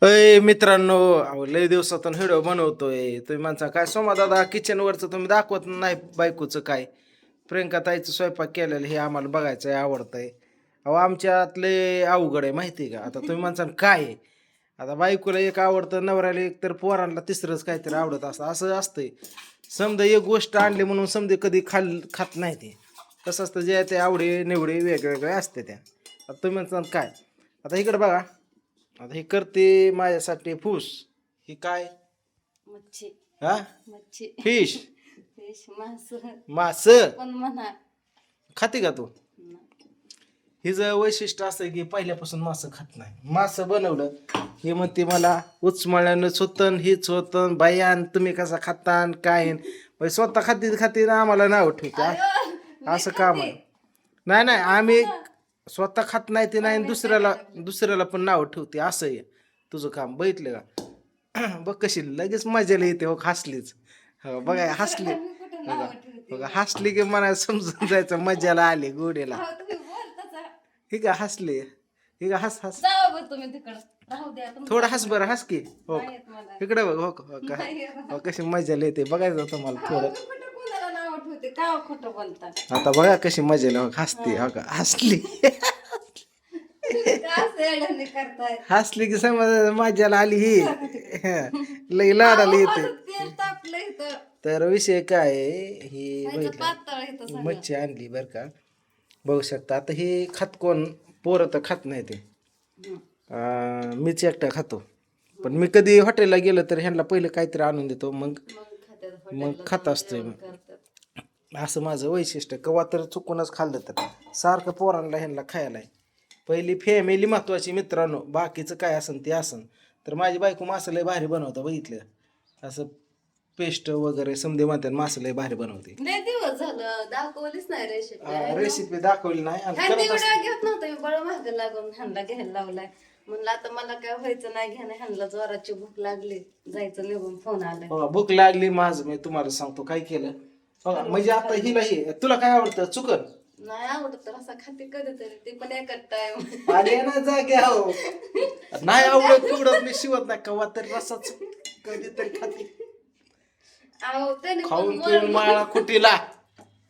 अय मित्रांनो, अहो लय दिवसातून व्हिडिओ बनवतोय. तुम्ही माणसा काय सोमा दादा किचनवरचं तुम्ही दाखवत नाही बायकोचं काय. प्रियंका ताईचं स्वयंपाक केलेलं हे आम्हाला बघायचं आहे, आवडतंय. अहो आमच्यात लय अवघड आहे माहिती आहे का. आता तुम्ही माणसानं काय आहे? आता बायकोला एक आवडतं, नवऱ्याला एक, तर पोरांना तिसरंच काहीतरी आवडत असं असं असतंय. समजा एक गोष्ट आणली म्हणून समजे कधी खात नाही ते. तसं असतं जे ते आवडी निवडी वेगवेगळे असते त्या. आता तुम्ही म्हणता काय. आता इकडे बघा. आता हे करते माझ्यासाठी फूस. ही काय? मच्छी. हा, मच्छी. फिश. फिश मास मास पण म्हणा. खाते का तू? हिचं वैशिष्ट्य असं की पहिल्यापासून मासं खात नाही. मासं बनवलं हे म्हणते मला उचमळल्यानंच होतं, हीच होतं बायान, तुम्ही कसा खाता काय स्वतः खाती खाती ना आम्हाला नाव ठेवते. असं काम आहे. नाही नाही, आम्ही स्वतः खात नाही ते नाही, दुसऱ्याला पण नाव ठेवते. असं आहे तुझं काम. बघितलं का? बघ कशी लगेच मजाला येते. हो हसलीच. हो बघा हसली. बघा हसली की मला समजून जायचं मजाला आली गोडीला. ही का हसली. ही का हस हस. तुम्ही तिकडं राहू द्या. थोडं हस बरं, हस की. हो नाही येत मला. इकडे बघ. हो का हो कशी मजाला येते बघायचं तुम्हाला थोडं. खोटं कोणाला नाव ठेवते का खोटं बोलता. आता बघा कशी मजाला हो हसते. हो का हसली. का असं येड्याने करताय. हसली की समज मजाला आली ही. लई लाडाला येते. तेल तापलं इथं. तर विषय काय आहे, ही पातळ इथं बघितलं मच्छी आणली बरं का. बघू शकता. आता हे खात कोण? पोरं तर खात नाही ते. मीच एकटा खातो. पण मी कधी हॉटेलला गेलो तर ह्यांना पहिलं काहीतरी आणून देतो, मग खात असतोय. मग असं माझं वैशिष्ट्य. कवा तर चुकूनच खाल्लं तर सारखं पोरांना ह्यांना खायला आहे. पहिली फॅमिली महत्वाची मित्रांनो. बाकीचं काय असन ते असन. तर माझी बायको मासं लय भारी बनवतं बघितलं असं. पेस्ट वगैरे समजे म्हणतात मासं लय भारी बनवते. लय दिवस झालं दाखवलीच नाही रेसिपी. रेसिपी दाखवली नाही आणि ह्यांनी करत असते. एवढा घेत नव्हतं. मी बळ महाग लागून ह्यांना घ्यायला लावलाय. म्हणलं आता मला काय व्हायचं नाही घेणं. ह्यांना जोराची भूक लागली, जायचं निघून फोन आलाय. बघा भूक लागली माझं, मी तुम्हाला सांगतो काय केलं बघा. म्हणजे आता हिला हे तुला काय आवडतं? चुकन नाही आवडत तर असा खाते कधीतरी, ते पण एकच टाइम. आले ना जाग्या हो. नाही आवडत तेवढं मी शिवत नाही. कवा तर रसाच कधीतरी खाते. अहो त्याने पण खाऊन पिऊन माळा खुटीला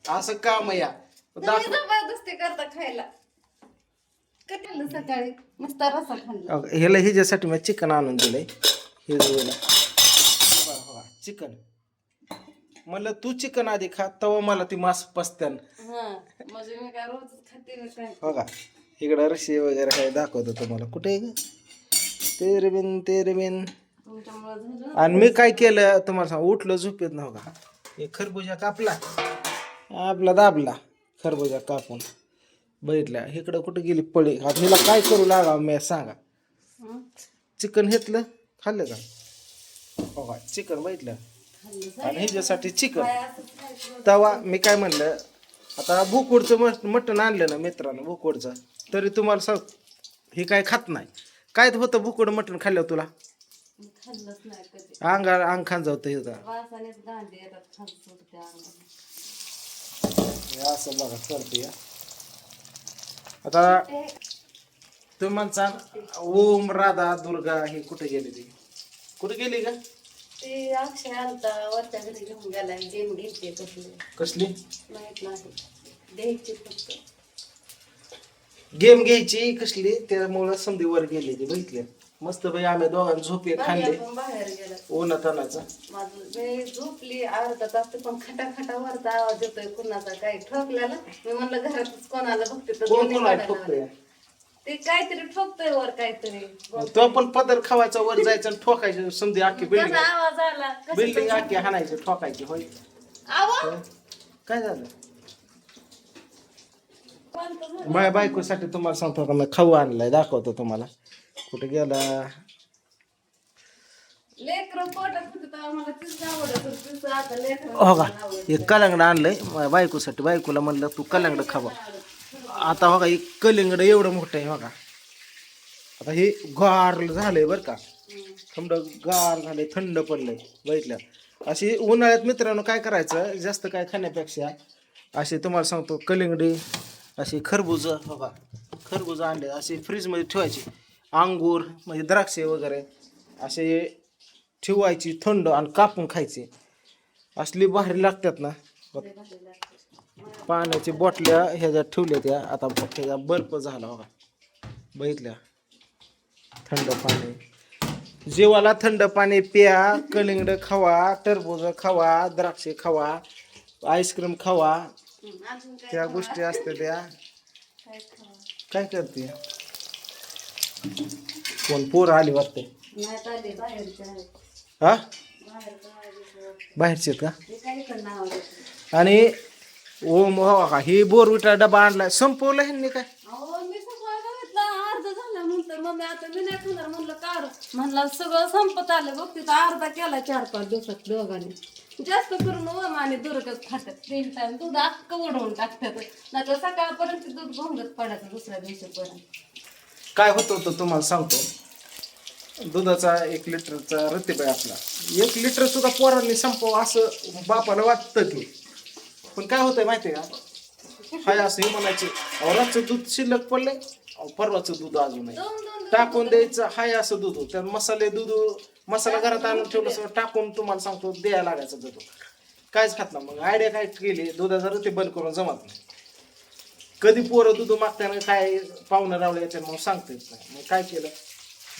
असं काम या. तुम्ही जबरदस्ती करता खायला. कधी सकाळी मस्त रसा खाल्ला. ह्याला हिच्यासाठी मी चिकन आणून दिलंय. हे चिकन म्हणलं तू चिकन आधी खा, तवा मला ती मास पसत्यान. म्हणजे मी काय रोज खाते ना काय. बघा इकडं रशी वगैरे काय दाखवतो तुम्हाला. कुठे आहे ग? तेरे बिन. तुमच्यामुळे झालं. आणि मी काय केलं तुम्हाला सांग, उठलं झोपेत नव्हता. हे खरबुजा कापला, आपला दाबला खरबुजा कापून. बघितलं इकडं कुठं गेली पळी. आता हिला काय करू लागा मी सांगा. चिकन घेतलं खाल्लं का? बघा चिकन बघितलं. आणि ह्याच्यासाठी चिकन. तवा मी काय म्हणलं, आता भुकूडचं मटण आणलं ना मित्रांनो, भुकूडचं. तरी तुम्हाला सांग हे काय खात नाही. काय होतं भुकूड मटण खाल्लं तुला? खाल्लंच नाही कधी. अंग खान जातं हे वासानेच दांडे येतात खात सुटते अंगाला. असं बघा करते. आता तुम्ही म्हणता ओम राधा दुर्गा हे कुठे गेली? ती कुठे गेली का? ते अक्षय आलता वरच्या घरी घेऊन गेलाय. गेम घेतली कसली माहित नाही. द्यायची फक्त गेम घ्यायची कसली, त्यामुळं समधी वर गेली ती. बघितली मस्त बाई. आम्ही दोघांनी झोपे खाल्ले पण बाहेर गेला. उन्हातानाचा. माझं मी झोपली अर्धा तास, पण खटा वरचा आवाज येतोय कुणाचा काय ठोकल्याला. मी म्हणलं घरातच कोणाला बघते तर कोण दोन्ही कोण काढायला ठोकतोय? लागले. ते काहीतरी ठोकतोय वर काहीतरी. तो पण पदर खावायचा वर जायचं आणि ठोकायचं. समधी अख्खी कसा बिल्डिंग आवाज आला बिल्डिंग अख्खी हाणायची ठोकायची. होय आवाज काय झालं? माझ्या बायकोसाठी तुम्हाला सांगतो का मी खाऊ आणलाय, दाखवतो तुम्हाला. कुठे गेला? लेकरं पोटात होते तर आम्हाला तीच आवडत होती. आता हो का लेकरं हे कलंगड आणलंय माझ्या बायकोसाठी. बायकोला म्हणलं तू कलंगड खावा. आता हो का हे कलिंगड एवढं मोठं आहे. हो का आता हे गार झालंय बरं का. थंड गार झालंय, थंड पडलंय. बघितलं अशी उन्हाळ्यात मित्रांनो काय करायचं, जास्त काय खाण्यापेक्षा असे तुम्हाला सांगतो कलिंगडी अशी खरबूज. हो का खरबूज आणले असे फ्रीजमध्ये ठेवायची. अंगूर म्हणजे द्राक्षे वगैरे असे ठेवायची थंड आणि कापून खायचे. असली भारी लागतात ना. पाण्याची बॉटल्या ह्याच्यात ठेवल्या त्या आता ह्याचा बर्फ झाला बघा बघितल्या. थंड पाणी जीवाला थंड पाणी प्या. कलिंगड खावा, टरबूज खावा, द्राक्षे खावा, आईस्क्रीम खावा. त्या गोष्टी असतात त्या. काय करते कोण पोरं आली वाटते हा बाहेरचे का. आणि ओम हो का ही बोरविटा डबा आणलाय संपवलं ह्यांनी काय. अर्ध झाला म्हणतो मम्मी आता मी नाही खाणार म्हणलं कार म्हणलं सगळं संपत आलं बघ तिथं अर्धा केला 4-5 दिवसात दोघांनी जास्त करून ओम आणि दुर्गच खातात 3 टाइम दूध अख्खं उडवून टाकतात नाही तर सकाळपर्यंत दूध भोंगत पडायचं दुसऱ्या दिवशीपर्यंत. काय होतं तुम्हाला सांगतो. दुधाचा 1 लिटरचा रतीबाई आपला 1 लिटर सुद्धा पोरांनी संपव असं बापाला वाटतं की. पण काय होतंय माहितीये का हाय असं हे म्हणायचे रातचं दूध शिल्लक पडलंय परवाचं दूध अजून आहे टाकून द्यायचं हाय असं दूध. त्यात मसाला घरात आणून ठेवलं टाकून तुम्हाला सांगतो द्यायला लागायचं दूध. कायच खात ना. मग आयडिया काय केली दुधाचा रती बंद करून जमत नाही. कधी पोरं दूध मागताना काय पाहुणं रावलं याच्या मग सांगता येत नाही. मग काय केलं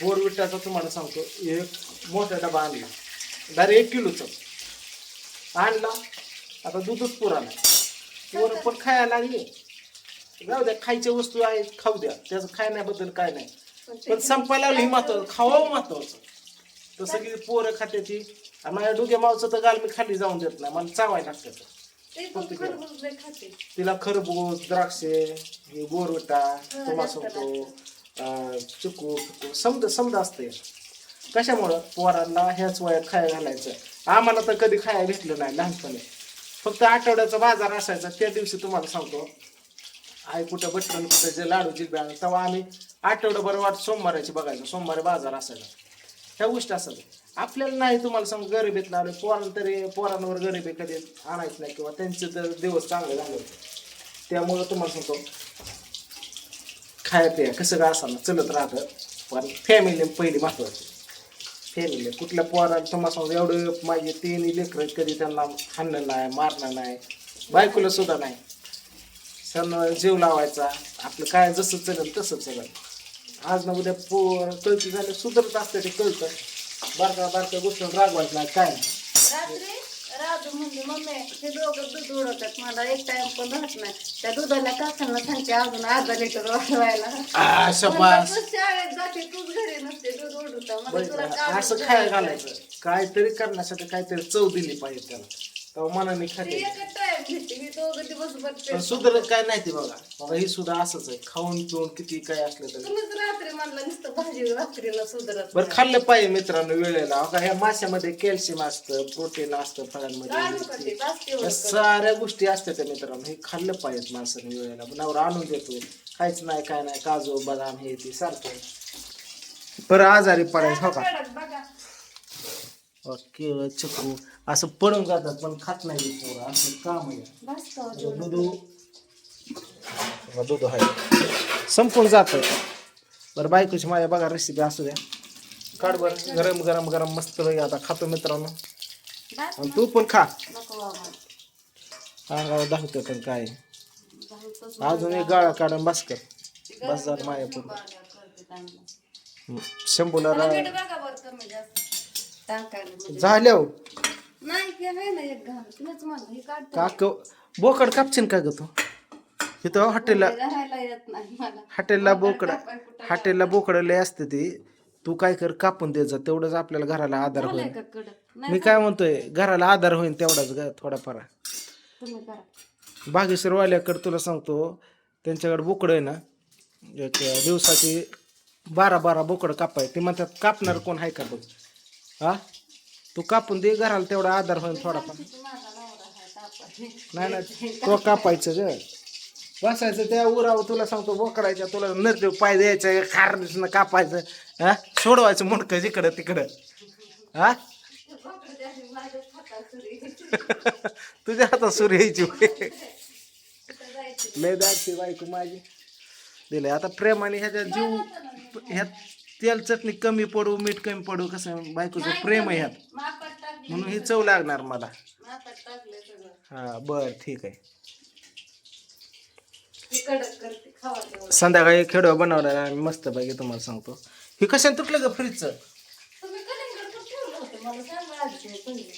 बोरविटाचा तुम्हाला सांगतो एक मोठा डबा आणला डायरेक्ट 1 किलोचा आणला. आता दूधच पुरा नाही. पोरं पण खायला लागली. जाऊ द्या खायच्या वस्तू आहेत खाऊ द्या त्याचं खाण्याबद्दल काय नाही. पण संपायला लागली महत्वाचं खावावं महत्वाचं. तसं की पोरं खाते ती माझ्या डोक्या मावचं तर गाल मी खाली जाऊन देत नाही मला चावायला लागतं. तिला खरबूज द्राक्षे बोरविटा तुम्हाला सांगतो चिकू समजा असते. कशामुळं पोरांना ह्याच वयात खायला घालायचं. आम्हाला तर कधी खायला भेटलं नाही लहानपणी. फक्त आठवड्याचा बाजार असायचा त्या दिवशी तुम्हाला सांगतो आई कुठं बटन कुठं जे लाडू जिलबी आणलं तेव्हा आम्ही आठवड्याभर वाट सोमवाराची बघायचो. सोमवारी बाजार असायचा. ह्या गोष्टी असायच्या. आपल्याला नाही तुम्हाला सांगतो गरिबीतला आलं पोरांवर गरिबी कधी आणायचं नाही किंवा त्यांचे तर दिवस चांगले झाले होते. त्यामुळं तुम्हाला सांगतो खाया पिया कसं काय असताना चलत राहतं. पण फॅमिली पहिली महत्वाची. फॅमिली कुठल्या पोराला तुम्हाला सांगतो एवढं माझे 3 लेकरं कधी त्यांना हाणलं नाही मारलं नाही बायकोला सुद्धा नाही. सण जीव लावायचा आपलं काय जसं चलेल तसं चलेल. आज ना उद्या पोर कळती झाले सुधरत असते ते कळतं. बारक्या गोष्टी रागवायचं नाही काय नाही. राजू म्हणजे मम्मी हे दोघं दूध उडवतात मला 1 टाइम पण राहत नाही. त्या दुधाला काकांना सांगते अजून अर्धा लिटर वाढवायला. शाळेत जाते तूच घरी नसते दूध उडवता असं खायला घालायचं. काहीतरी करण्यासाठी काहीतरी चव दिली पाहिजे त्याला तेव्हा मनाने खाते. पण सुधरत काय नाही ते बघा ही सुद्धा असंच आहे. खाऊन पिऊन किती काय असलं तरी रात्री म्हणलं नुसतं भाजी रात्रीला सुधरत. बरं खाल्लं पाहिजे मित्रांनो वेळेला. ह्या माशामध्ये कॅल्शियम असतं प्रोटीन असतं फळांमध्ये साऱ्या गोष्टी असतात त्या मित्रांनो. हे खाल्लं पाहिजेत माणसाने वेळेला. नवरा आणून देतो काहीच नाही काय नाही काजू बदाम हे ते सारखं. बरं आजारी पडायचं हो का केळ चिकू असं पडून जातात पण खात नाही पोरं. असं काम आहे. दूध आहे संपून जात. बरं बायकोची माझ्या बघा रेसिपी असू द्या काढ बरं गरम गरम गरम मस्त आता खातो मित्रांनो. आणि तू पण खा अंगावर दाखवतो. पण काय अजून एक गाळा काढून बस कर बस झालं माझ्या पूर्ण शंभूला झाल्या काक बोकड कापशील का ग तू इथं हॉटेलला बोकड लय असते ती. तू काय कर कापून दे जा तेवढंच आपल्याला घराला आधार होईल. मी काय म्हणतोय घराला आधार होईल तेवढाच थोडाफार. बागेश्वरवाल्याकडे तुला सांगतो त्यांच्याकडे बोकड आहे ना एक दिवसाची 12 बोकड कापाय. ते म्हणतात कापणार कोण आहे का बघ. हा तू कापून दे घराला तेवढा आधार होईल थोडाफार. नाही तो कापायचं ग बसायचं त्या उरावर तुला सांगतो बोकडायच्या तुला नरदेव पाय द्यायचं खार कापायचं. हा सोडवायचं मुंडकं जिकडं तिकडं. हा तुझ्या हातात सूर्य यायची लय दाटची बायको माझी दिलंय आता प्रेमाने ह्याच्या जीव तेल चटणी कमी पडू मीठ कमी पडू कसं बायकोचं प्रेम आहे ह्यात मापात टाकले म्हणून ही चव लागणार मला. मापात टाकले सगळं हा बर ठीक आहे. हे कडक करते खावा तेवढं. संध्याकाळी खेडवा बनवणार आणि मस्त पैकी तुम्हाला सांगतो. हे कशाने तुटलं ग फ्रीजचं? तुम्ही कलिंगड पण ठेवलं होतं मला सांगा आधी ते पहिले.